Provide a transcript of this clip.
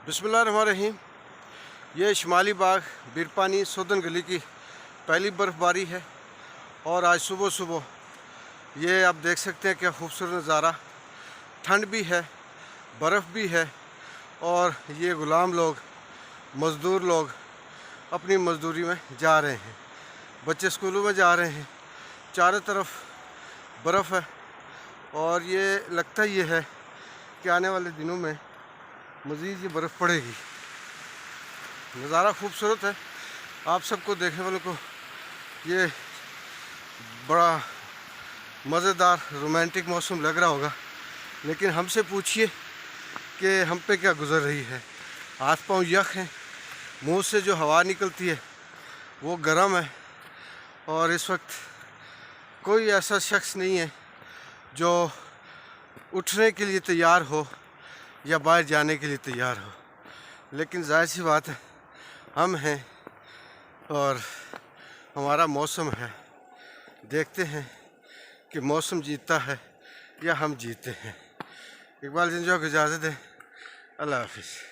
बिस्मिल्लाहिर्रहमानिर्रहीम। ये शुमाली बाग बीरपानी सोदन गली की पहली बर्फ़बारी है और आज सुबह सुबह ये आप देख सकते हैं क्या खूबसूरत नज़ारा। ठंड भी है, बर्फ़ भी है और ये ग़ुलाम लोग, मज़दूर लोग अपनी मज़दूरी में जा रहे हैं। बच्चे स्कूलों में जा रहे हैं। चारों तरफ बर्फ़ है और ये लगता ये है कि आने वाले दिनों में मज़ीद ये बर्फ़ पड़ेगी। नज़ारा खूबसूरत है। आप सबको देखने वालों को ये बड़ा मज़ेदार रोमांटिक मौसम लग रहा होगा, लेकिन हमसे पूछिए कि हम पे क्या गुज़र रही है। हाथ पाँव यख हैं, मुंह से जो हवा निकलती है वो गर्म है और इस वक्त कोई ऐसा शख्स नहीं है जो उठने के लिए तैयार हो या बाहर जाने के लिए तैयार हो। लेकिन जाहिर सी बात है, हम हैं और हमारा मौसम है। देखते हैं कि मौसम जीतता है या हम जीते हैं। इकबाल जिंजो को इजाज़त दें। अल्लाह हाफिज़।